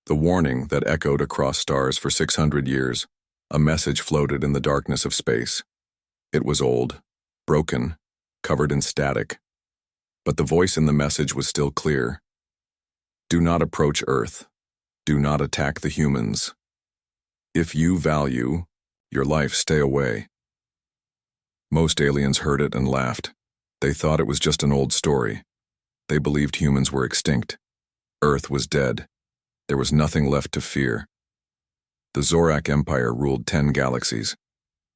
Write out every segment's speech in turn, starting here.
The warning that echoed across stars for 600 years, a message floated in the darkness of space. It was old, broken, covered in static. But the voice in the message was still clear. Do not approach Earth. Do not attack the humans. If you value your life, stay away. Most aliens heard it and laughed. They thought it was just an old story. They believed humans were extinct. Earth was dead. There was nothing left to fear. The Zorak Empire ruled 10 galaxies.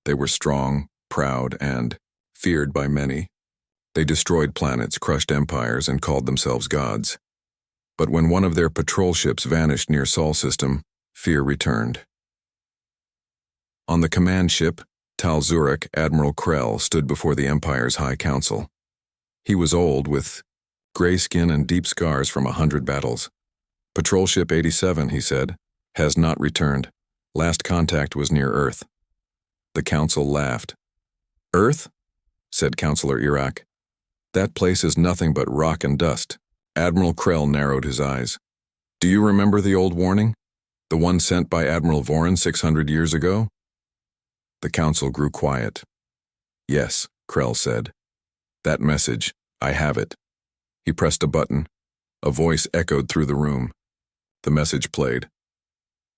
They were strong, proud, and feared by many. They destroyed planets, crushed empires, and called themselves gods. But when one of their patrol ships vanished near Sol system, fear returned. On the command ship, Tal Zurich, Admiral Krell stood before the Empire's High Council. He was old, with gray skin and deep scars from 100 battles. Patrol Ship 87, he said, has not returned. Last contact was near Earth. The Council laughed. Earth? Said Counselor Iraq. That place is nothing but rock and dust. Admiral Krell narrowed his eyes. Do you remember the old warning? The one sent by Admiral Vorin 600 years ago? The Council grew quiet. Yes, Krell said. That message, I have it. He pressed a button. A voice echoed through the room. The message played.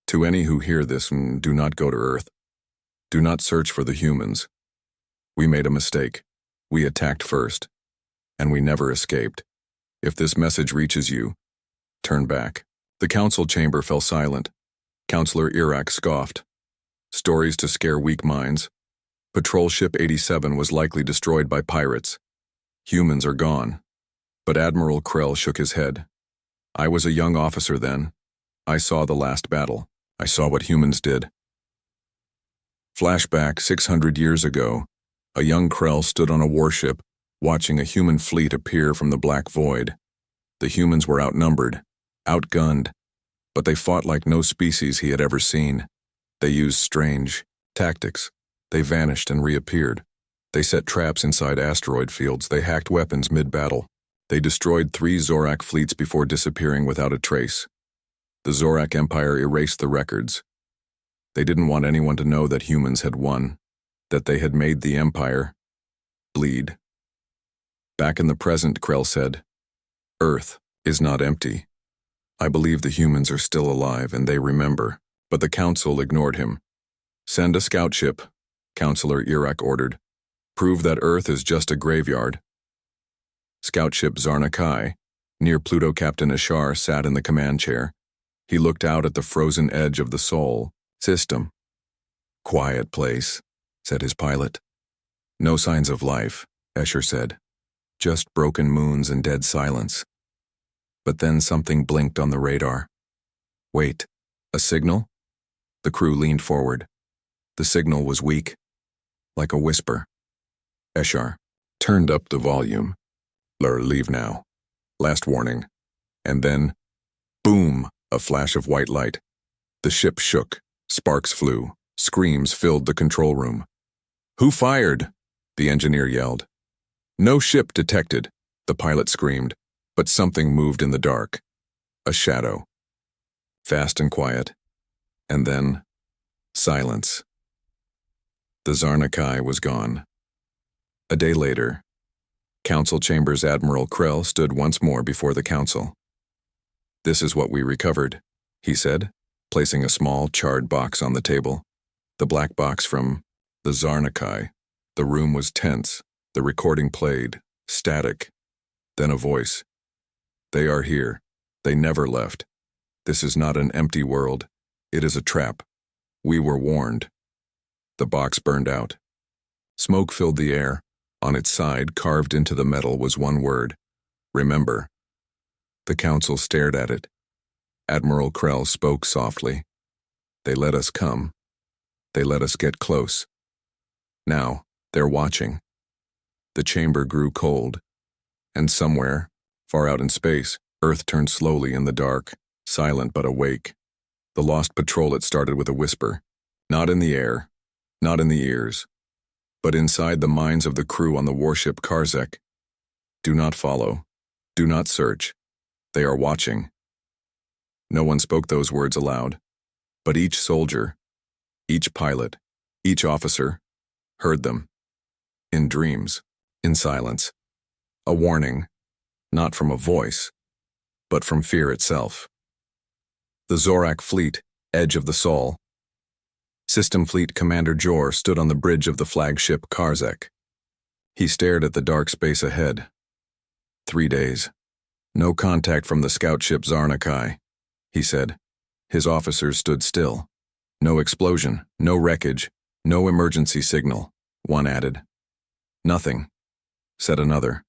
To any who hear this, do not go to Earth. Do not search for the humans. We made a mistake. We attacked first. And we never escaped. If this message reaches you, turn back. The council chamber fell silent. Counselor Iraq scoffed. Stories to scare weak minds. Patrol Ship 87 was likely destroyed by pirates. Humans are gone. But Admiral Krell shook his head. I was a young officer then. I saw the last battle. I saw what humans did. Flashback 600 years ago, a young Krell stood on a warship, watching a human fleet appear from the black void. The humans were outnumbered, outgunned, but they fought like no species he had ever seen. They used strange tactics. They vanished and reappeared. They set traps inside asteroid fields. They hacked weapons mid-battle. They destroyed 3 Zorak fleets before disappearing without a trace. The Zorak Empire erased the records. They didn't want anyone to know that humans had won, that they had made the Empire bleed. Back in the present, Krell said, Earth is not empty. I believe the humans are still alive and they remember, but the Council ignored him. Send a scout ship, Counselor Iraq ordered. Prove that Earth is just a graveyard. Scout ship Zarnakai, near Pluto Captain Ashar, sat in the command chair. He looked out at the frozen edge of the Sol system. Quiet place, said his pilot. No signs of life, Escher said. Just broken moons and dead silence. But then something blinked on the radar. Wait, a signal? The crew leaned forward. The signal was weak, like a whisper. Escher turned up the volume. Leave now. Last warning. And then, boom, a flash of white light. The ship shook, sparks flew, screams filled the control room. Who fired? The engineer yelled. No ship detected, the pilot screamed, but something moved in the dark. A shadow. Fast and quiet. And then, silence. The Zarnakai was gone. A day later, Council Chambers Admiral Krell stood once more before the Council. This is what we recovered, he said, placing a small, charred box on the table. The black box from the Zarnakai. The room was tense. The recording played, static. Then a voice. They are here. They never left. This is not an empty world. It is a trap. We were warned. The box burned out. Smoke filled the air. On its side, carved into the metal, was one word. Remember. The Council stared at it. Admiral Krell spoke softly. They let us come. They let us get close. Now, they're watching. The chamber grew cold. And somewhere, far out in space, Earth turned slowly in the dark, silent but awake. The lost patrol had started with a whisper. Not in the air, not in the ears, but inside the minds of the crew on the warship Karzek. Do not follow. Do not search. They are watching. No one spoke those words aloud, but each soldier, each pilot, each officer heard them. In dreams, in silence. A warning, not from a voice, but from fear itself. The Zorak fleet, edge of the Sol. System Fleet Commander Jor stood on the bridge of the flagship Karzek. He stared at the dark space ahead. 3 days. No contact from the scout ship Zarnakai, he said. His officers stood still. No explosion, no wreckage, no emergency signal, one added. Nothing, said another.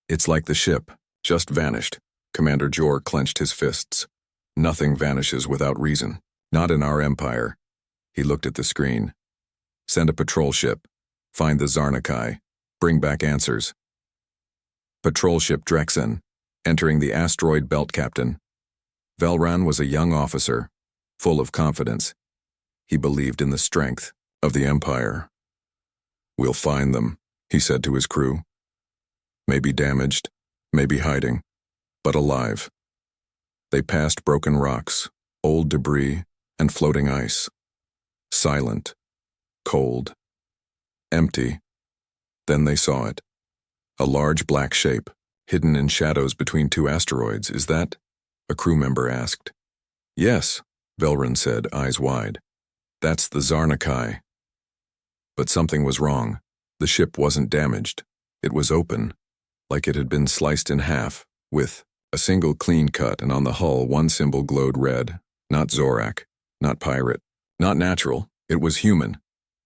It's like the ship, just vanished. Commander Jor clenched his fists. Nothing vanishes without reason, not in our empire. He looked at the screen. Send a patrol ship. Find the Zarnakai. Bring back answers. Patrol ship Drexen, entering the asteroid belt captain. Velran was a young officer, full of confidence. He believed in the strength of the Empire. We'll find them, he said to his crew. Maybe damaged, maybe hiding, but alive. They passed broken rocks, old debris, and floating ice. Silent, cold, empty. Then they saw it. A large black shape, hidden in shadows between two asteroids. Is that? A crew member asked. Yes, Velran said, eyes wide. That's the Zarnakai. But something was wrong. The ship wasn't damaged. It was open, like it had been sliced in half, with a single clean cut, and on the hull one symbol glowed red. Not Zorak, not pirate, not natural. It was human.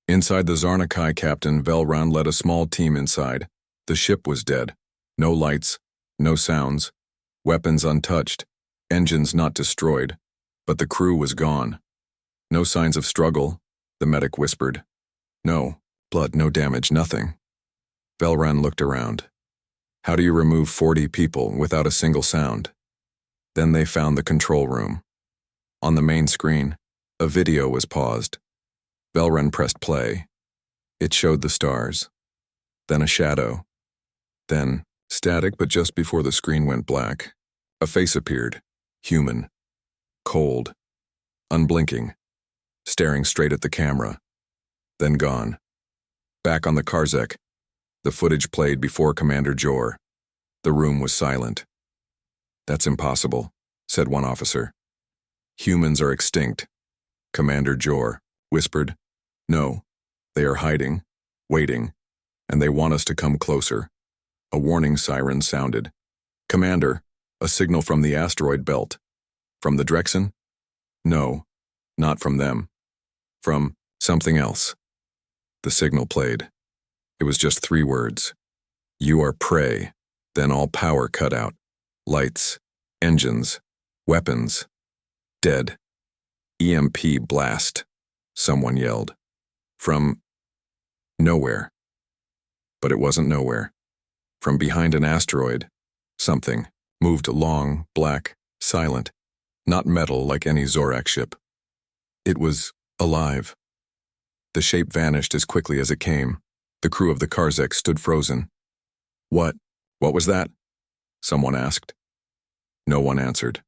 Inside the Zarnakai, Captain Velran led a small team inside. The ship was dead. No lights, no sounds, weapons untouched, engines not destroyed, but the crew was gone. No signs of struggle, the medic whispered. No blood, no damage, nothing. Velran looked around. How do you remove 40 people without a single sound? Then they found the control room. On the main screen, a video was paused. Velran pressed play. It showed the stars. Then a shadow. Then, static, but just before the screen went black, a face appeared. Human. Cold. Unblinking. Staring straight at the camera. Then gone. Back on the Karzek. The footage played before Commander Jor. The room was silent. That's impossible, said one officer. Humans are extinct. Commander Jor whispered. No, they are hiding, waiting, and they want us to come closer. A warning siren sounded. Commander, a signal from the asteroid belt. From the Drexen? No, not from them. From something else. The signal played. It was just 3 words. You are prey. Then all power cut out. Lights, engines, weapons. Dead. EMP blast, someone yelled. From nowhere. But it wasn't nowhere. From behind an asteroid, something moved along, black, silent, not metal like any Zorak ship. It was alive. The shape vanished as quickly as it came. The crew of the Karzek stood frozen. What was that? Someone asked. No one answered.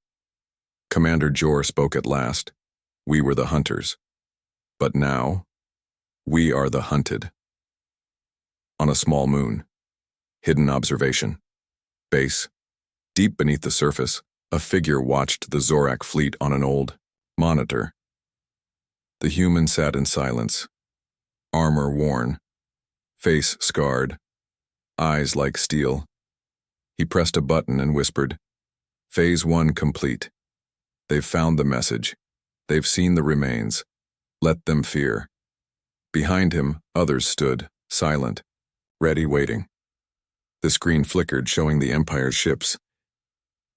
Commander Jor spoke at last. We were the hunters. But now, we are the hunted. On a small moon. Hidden observation. Base. Deep beneath the surface, a figure watched the Zorak fleet on an old monitor. The human sat in silence. Armor worn. Face scarred. Eyes like steel. He pressed a button and whispered, Phase 1 complete. They've found the message. They've seen the remains. Let them fear. Behind him, others stood, silent, ready, waiting. The screen flickered, showing the Empire's ships.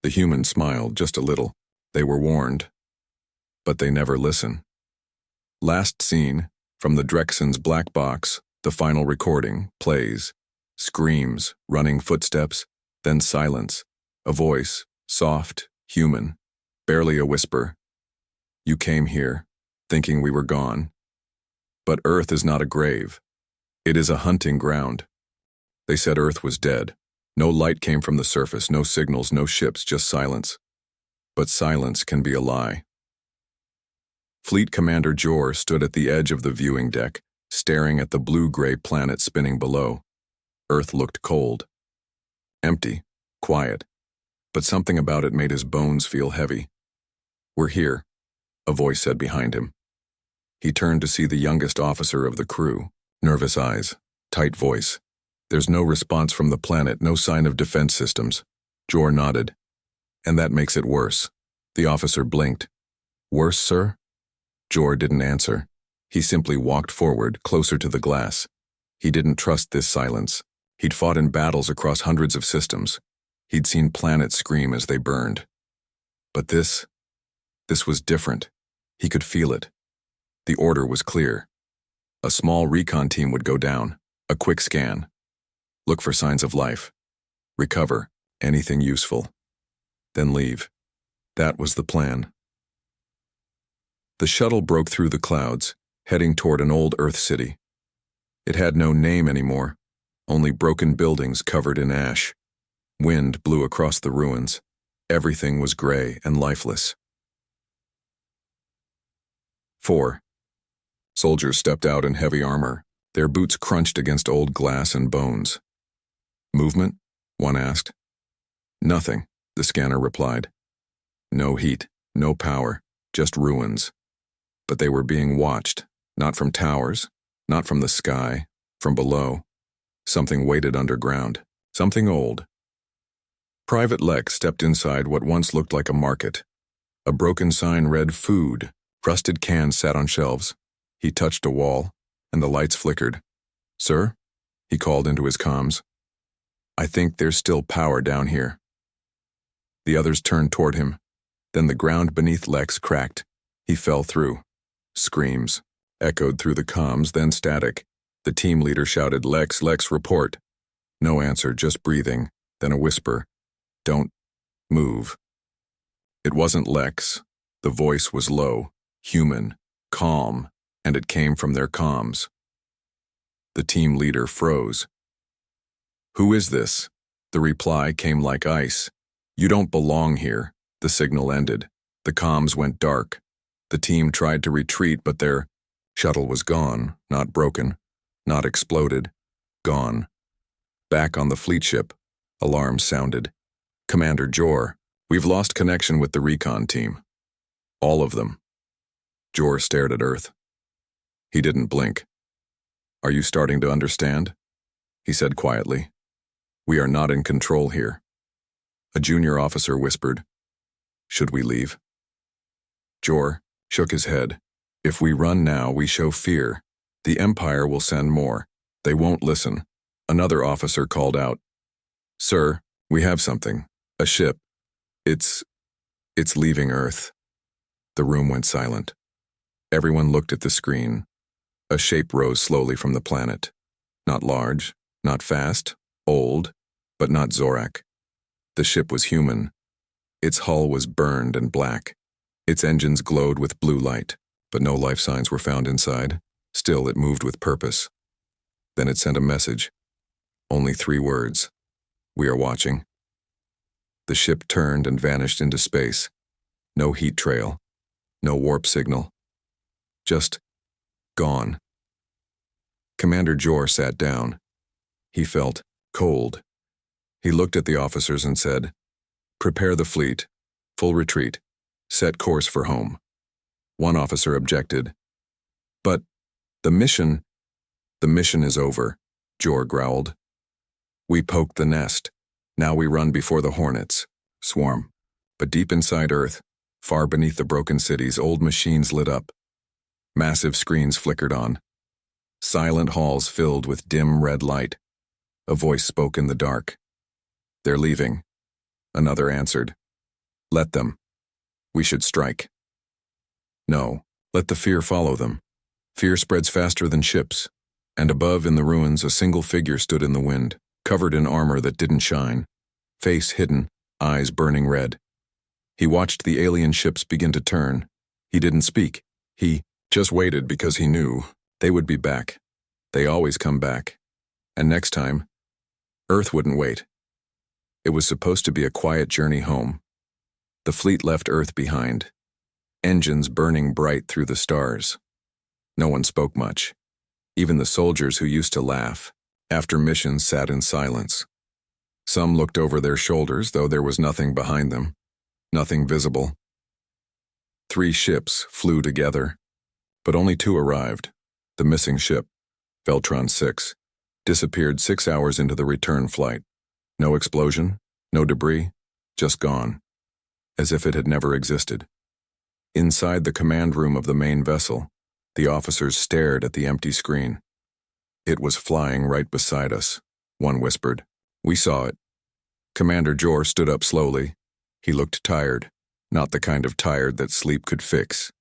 The human smiled just a little. They were warned. But they never listen. Last scene, from the Drexen's black box, the final recording, plays. Screams, running footsteps, then silence. A voice, soft, human, barely a whisper. You came here, thinking we were gone. But Earth is not a grave. It is a hunting ground. They said Earth was dead. No light came from the surface, no signals, no ships, just silence. but silence can be a lie. Fleet Commander Jor stood at the edge of the viewing deck, staring at the blue-gray planet spinning below. Earth looked cold. Empty, quiet, but something about it made his bones feel heavy. "We're here," a voice said behind him. He turned to see the youngest officer of the crew. Nervous eyes, tight voice. "There's no response from the planet, no sign of defense systems." Jor nodded. "And that makes it worse." The officer blinked. "Worse, sir?" Jor didn't answer. He simply walked forward, closer to the glass. He didn't trust this silence. He'd fought in battles across hundreds of systems. He'd seen planets scream as they burned. But this was different. He could feel it. The order was clear. A small recon team would go down, a quick scan. Look for signs of life. Recover anything useful. Then leave. That was the plan. The shuttle broke through the clouds, heading toward an old Earth city. It had no name anymore, only broken buildings covered in ash. Wind blew across the ruins. Everything was gray and lifeless. 4. Soldiers stepped out in heavy armor. Their boots crunched against old glass and bones. "Movement?" one asked. "Nothing," the scanner replied. No heat, no power, just ruins. But they were being watched, not from towers, not from the sky, from below. Something waited underground, something old. Private Lex stepped inside what once looked like a market. A broken sign read "Food." Rusted cans sat on shelves. He touched a wall, and the lights flickered. "Sir?" he called into his comms. "I think there's still power down here." The others turned toward him. Then the ground beneath Lex cracked. He fell through. Screams echoed through the comms, then static. The team leader shouted, "Lex, report." No answer, just breathing, then a whisper, "Don't move." It wasn't Lex. The voice was low, human, calm, and it came from their comms. The team leader froze. "Who is this?" The reply came like ice. "You don't belong here." The signal ended. The comms went dark. The team tried to retreat, but their shuttle was gone, not broken, not exploded, gone. Back on the fleet ship, alarms sounded. "Commander Jor, we've lost connection with the recon team." "All of them." Jor stared at Earth. He didn't blink. "Are you starting to understand?" he said quietly. "We are not in control here." A junior officer whispered, "Should we leave?" Jor shook his head. "If we run now, we show fear. The Empire will send more. They won't listen." Another officer called out, "Sir, we have something. A ship. It's leaving Earth." The room went silent. Everyone looked at the screen. A shape rose slowly from the planet. Not large, not fast, old, but not Zorak. The ship was human. Its hull was burned and black. Its engines glowed with blue light, but no life signs were found inside. Still, it moved with purpose. Then it sent a message. Only 3 words. "We are watching." The ship turned and vanished into space. No heat trail. No warp signal. Just gone. Commander Jor sat down. He felt cold. He looked at the officers and said, "Prepare the fleet. Full retreat. Set course for home." One officer objected. "But the mission is over," Jor growled. "We poked the nest. Now we run before the hornets. Swarm." But deep inside Earth, far beneath the broken cities, old machines lit up. Massive screens flickered on. Silent halls filled with dim red light. A voice spoke in the dark. "They're leaving." Another answered, "Let them. We should strike." "No, let the fear follow them. Fear spreads faster than ships." And above in the ruins, a single figure stood in the wind, covered in armor that didn't shine, face hidden, eyes burning red. He watched the alien ships begin to turn. He didn't speak. He just waited because he knew they would be back. They always come back. And next time, Earth wouldn't wait. It was supposed to be a quiet journey home. The fleet left Earth behind, engines burning bright through the stars. No one spoke much. Even the soldiers who used to laugh after missions sat in silence. Some looked over their shoulders, though there was nothing behind them, nothing visible. 3 ships flew together, but only 2 arrived. The missing ship, Veltron 6, disappeared 6 hours into the return flight. No explosion, no debris, just gone, as if it had never existed. Inside the command room of the main vessel, the officers stared at the empty screen. "It was flying right beside us," one whispered. "We saw it." Commander Jor stood up slowly. He looked tired, not the kind of tired that sleep could fix.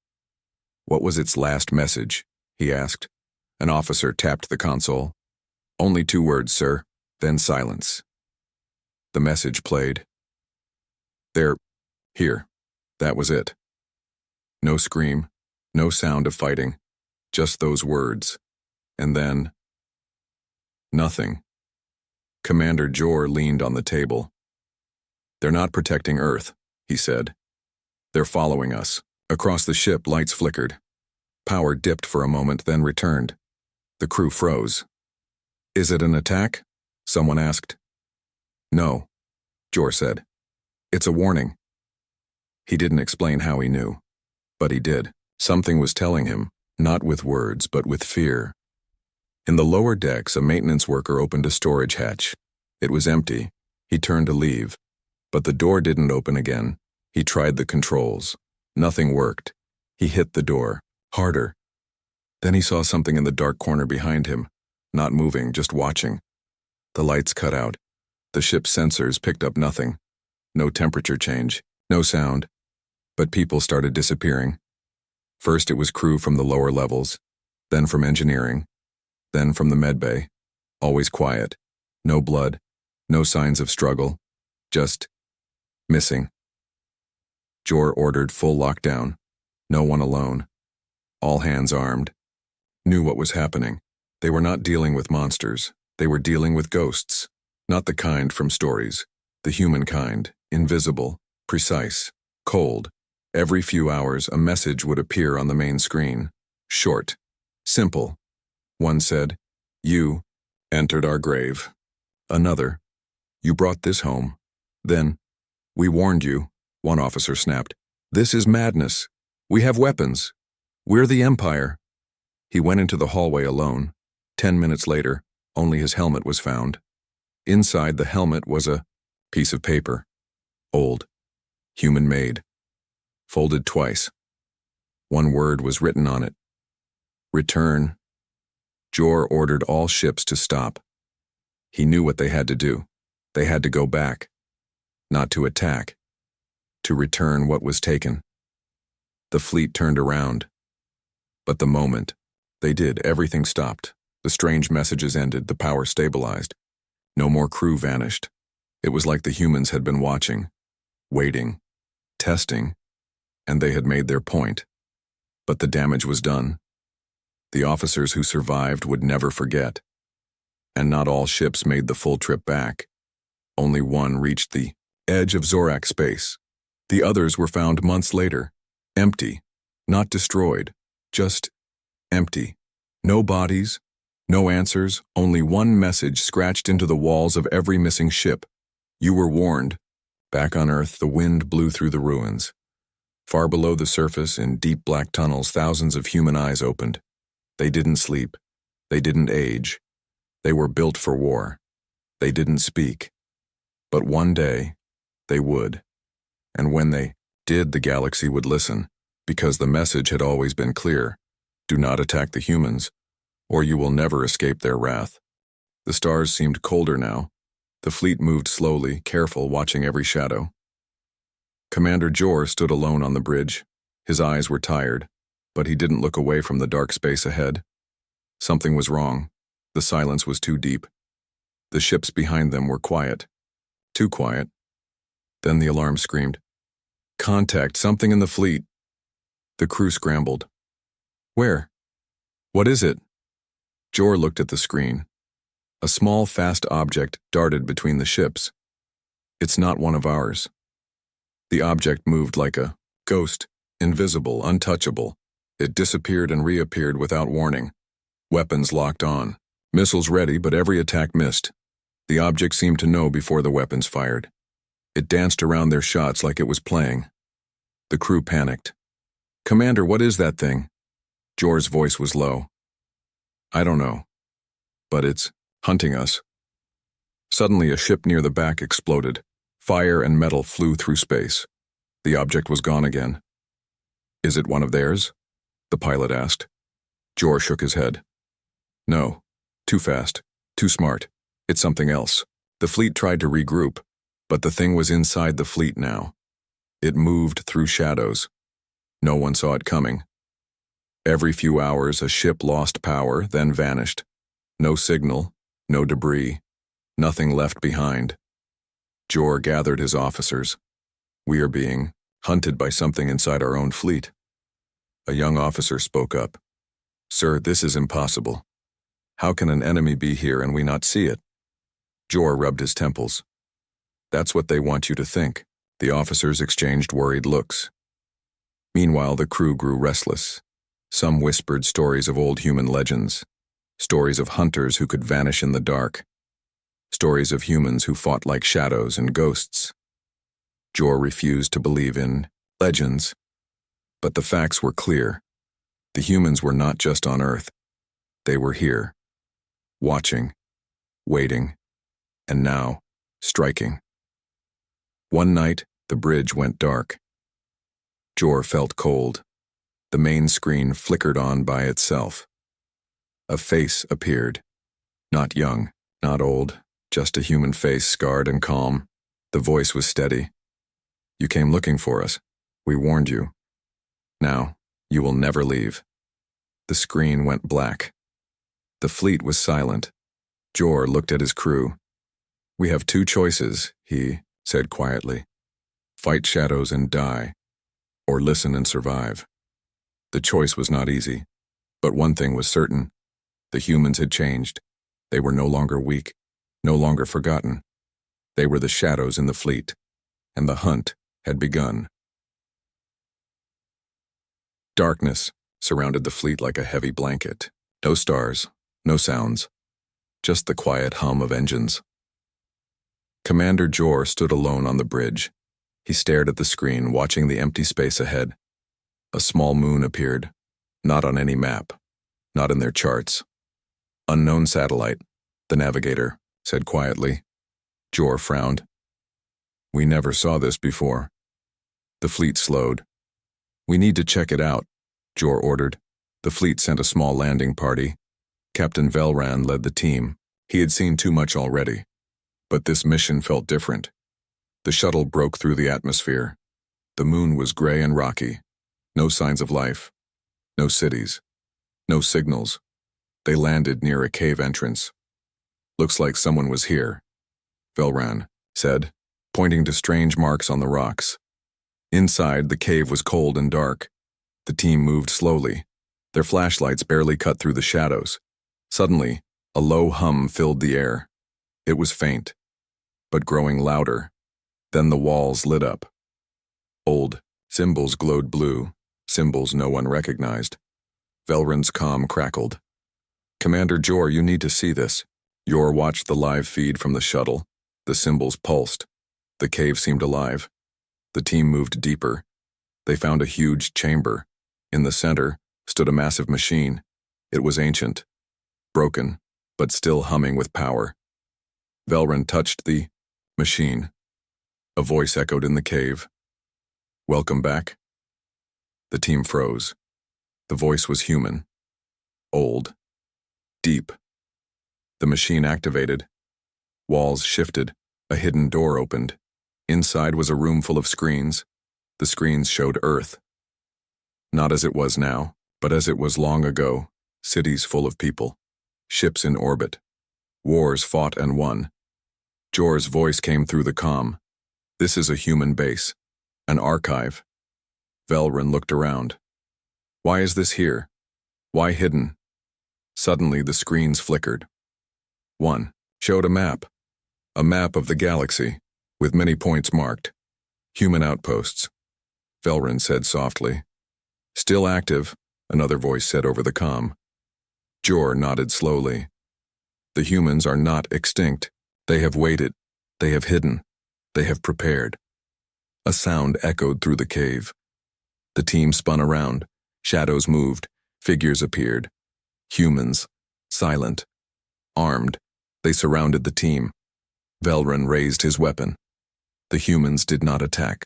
"What was its last message?" he asked. An officer tapped the console. "Only 2 words, sir," then silence. The message played. "They're here." That was it. No scream, no sound of fighting, just those words. And then, nothing. Commander Jor leaned on the table. "They're not protecting Earth," he said. "They're following us." Across the ship, lights flickered. Power dipped for a moment, then returned. The crew froze. "Is it an attack?" someone asked. "No," Jor said. "It's a warning." He didn't explain how he knew, but he did. Something was telling him, not with words, but with fear. In the lower decks, a maintenance worker opened a storage hatch. It was empty. He turned to leave, but the door didn't open again. He tried the controls. Nothing worked. He hit the door, harder. Then he saw something in the dark corner behind him, not moving, just watching. The lights cut out. The ship's sensors picked up nothing. No temperature change, no sound. But people started disappearing. First it was crew from the lower levels, then from engineering, then from the medbay. Always quiet. No blood, no signs of struggle. Just missing. Jor ordered full lockdown. No one alone. All hands armed. Knew what was happening. They were not dealing with monsters. They were dealing with ghosts. Not the kind from stories. The human kind. Invisible. Precise. Cold. Every few hours, a message would appear on the main screen. Short. Simple. One said, "You entered our grave." Another, "You brought this home." Then, "We warned you," one officer snapped. "This is madness. We have weapons. We're the Empire." He went into the hallway alone. 10 minutes later, only his helmet was found. Inside the helmet was a piece of paper. Old. Human-made. Folded twice. One word was written on it. Return. Jor ordered all ships to stop. He knew what they had to do. They had to go back. Not to attack. To return what was taken. The fleet turned around. But the moment they did, everything stopped. The strange messages ended, the power stabilized. No more crew vanished. It was like the humans had been watching, waiting, testing, and they had made their point. But the damage was done. The officers who survived would never forget. And not all ships made the full trip back. Only one reached the edge of Zorak space. The others were found months later, empty, not destroyed, just empty. No bodies, no answers, only one message scratched into the walls of every missing ship. You were warned. Back on Earth, the wind blew through the ruins. Far below the surface, in deep black tunnels, thousands of human eyes opened. They didn't sleep. They didn't age. They were built for war. They didn't speak. But one day, they would. And when they did, the galaxy would listen, because the message had always been clear. Do not attack the humans, or you will never escape their wrath. The stars seemed colder now. The fleet moved slowly, careful, watching every shadow. Commander Jor stood alone on the bridge. His eyes were tired, but he didn't look away from the dark space ahead. Something was wrong. The silence was too deep. The ships behind them were quiet. Too quiet. Then the alarm screamed. "Contact, something in the fleet." The crew scrambled. "Where? What is it?" Jor looked at the screen. A small, fast object darted between the ships. "It's not one of ours." The object moved like a ghost, invisible, untouchable. It disappeared and reappeared without warning. Weapons locked on. Missiles ready, but every attack missed. The object seemed to know before the weapons fired. It danced around their shots like it was playing. The crew panicked. "Commander, what is that thing?" Jor's voice was low. "I don't know. But it's hunting us." Suddenly, a ship near the back exploded. Fire and metal flew through space. The object was gone again. "Is it one of theirs?" the pilot asked. Jor shook his head. "No. Too fast. Too smart. It's something else." The fleet tried to regroup, but the thing was inside the fleet now. It moved through shadows. No one saw it coming. Every few hours, a ship lost power, then vanished. No signal, no debris, nothing left behind. Jor gathered his officers. "We are being hunted by something inside our own fleet." A young officer spoke up. "Sir, this is impossible. How can an enemy be here and we not see it?" Jor rubbed his temples. "That's what they want you to think." The officers exchanged worried looks. Meanwhile, the crew grew restless. Some whispered stories of old human legends, stories of hunters who could vanish in the dark, stories of humans who fought like shadows and ghosts. Jor refused to believe in legends, but the facts were clear. The humans were not just on Earth. They were here, watching, waiting, and now, striking. One night, the bridge went dark. Jor felt cold. The main screen flickered on by itself. A face appeared. Not young, not old, just a human face, scarred and calm. The voice was steady. "You came looking for us. We warned you. Now, you will never leave." The screen went black. The fleet was silent. Jor looked at his crew. "We have two choices," he said quietly. "Fight shadows and die, or listen and survive." The choice was not easy, but one thing was certain. The humans had changed. They were no longer weak, no longer forgotten. They were the shadows in the fleet, and the hunt had begun. Darkness surrounded the fleet like a heavy blanket. No stars, no sounds, just the quiet hum of engines. Commander Jor stood alone on the bridge. He stared at the screen, watching the empty space ahead. A small moon appeared, not on any map, not in their charts. "Unknown satellite," the navigator said quietly. Jor frowned. "We never saw this before." The fleet slowed. "We need to check it out," Jor ordered. The fleet sent a small landing party. Captain Velran led the team. He had seen too much already. But this mission felt different. The shuttle broke through the atmosphere. The moon was gray and rocky. No signs of life. No cities. No signals. They landed near a cave entrance. "Looks like someone was here," Velran said, pointing to strange marks on the rocks. Inside, the cave was cold and dark. The team moved slowly. Their flashlights barely cut through the shadows. Suddenly, a low hum filled the air. It was faint, but growing louder. Then the walls lit up. Old symbols glowed blue, symbols no one recognized. Velran's comm crackled. "Commander Jor, you need to see this." Jor watched the live feed from the shuttle. The symbols pulsed. The cave seemed alive. The team moved deeper. They found a huge chamber. In the center stood a massive machine. It was ancient, broken, but still humming with power. Velran touched the machine. A voice echoed in the cave. "Welcome back." The team froze. The voice was human. Old. Deep. The machine activated. Walls shifted. A hidden door opened. Inside was a room full of screens. The screens showed Earth. Not as it was now, but as it was long ago. Cities full of people. Ships in orbit. Wars fought and won. Jor's voice came through the comm. "This is a human base. An archive." Velran looked around. "Why is this here? Why hidden?" Suddenly the screens flickered. One showed a map of the galaxy, with many points marked. Human outposts, Velrin said softly. Still active, another voice said over the comm. Jor nodded slowly. The humans are not extinct. They have waited. They have hidden. They have prepared. A sound echoed through the cave. The team spun around. Shadows moved. Figures appeared. Humans, silent, armed. They surrounded the team. Velrin raised his weapon. The humans did not attack.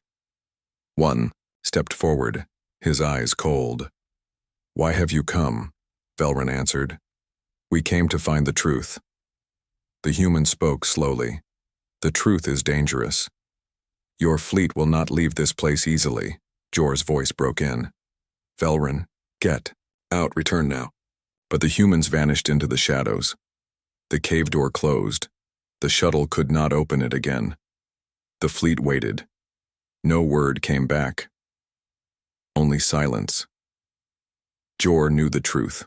One stepped forward, his eyes cold. Why have you come? Velrin answered. We came to find the truth. The human spoke slowly. The truth is dangerous. Your fleet will not leave this place easily. Jor's voice broke in. Velrin, get out, return now. But the humans vanished into the shadows. The cave door closed. The shuttle could not open it again. The fleet waited. No word came back. Only silence. Jor knew the truth.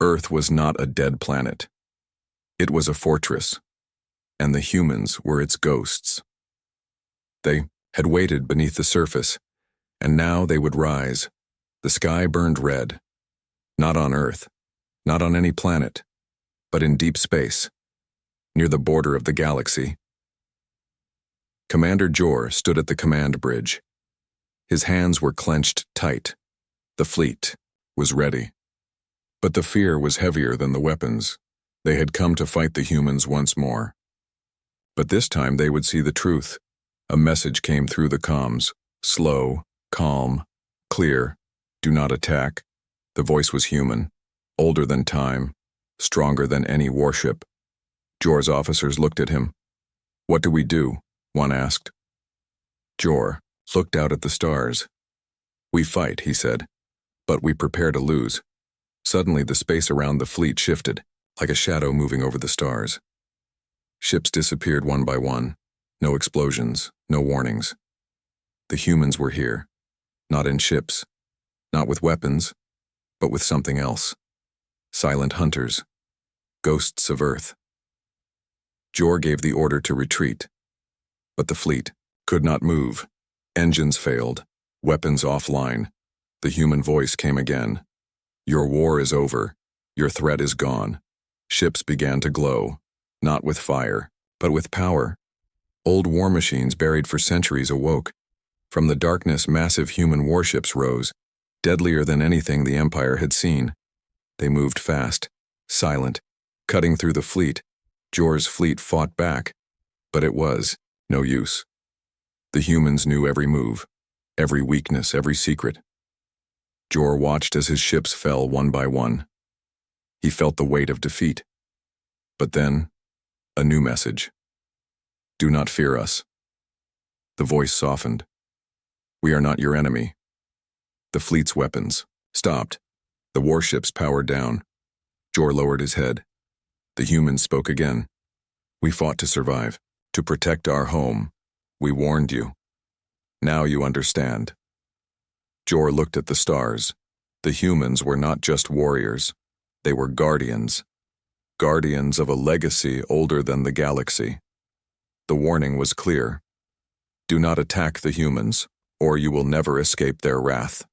Earth was not a dead planet. It was a fortress, and the humans were its ghosts. They had waited beneath the surface, and now they would rise. The sky burned red. Not on Earth, not on any planet, but in deep space, near the border of the galaxy. Commander Jor stood at the command bridge. His hands were clenched tight. The fleet was ready. But the fear was heavier than the weapons. They had come to fight the humans once more. But this time they would see the truth. A message came through the comms. Slow, calm, clear. Do not attack. The voice was human, older than time, stronger than any warship. Jor's officers looked at him. What do we do? One asked. Jor looked out at the stars. We fight, he said, but we prepare to lose. Suddenly the space around the fleet shifted, like a shadow moving over the stars. Ships disappeared one by one. No explosions, no warnings. The humans were here, not in ships, not with weapons, but with something else. Silent hunters, ghosts of Earth. Jor gave the order to retreat, but the fleet could not move. Engines failed, weapons offline. The human voice came again. Your war is over. Your threat is gone. Ships began to glow, not with fire, but with power. Old war machines buried for centuries awoke. From the darkness, massive human warships rose, deadlier than anything the Empire had seen. They moved fast, silent, cutting through the fleet. Jor's fleet fought back, but it was no use. The humans knew every move, every weakness, every secret. Jor watched as his ships fell one by one. He felt the weight of defeat. But then, a new message. Do not fear us. The voice softened. We are not your enemy. The fleet's weapons stopped. The warships powered down. Jor lowered his head. The humans spoke again. We fought to survive, to protect our home. We warned you. Now you understand. Jor looked at the stars. The humans were not just warriors. They were guardians. Guardians of a legacy older than the galaxy. The warning was clear. Do not attack the humans, or you will never escape their wrath.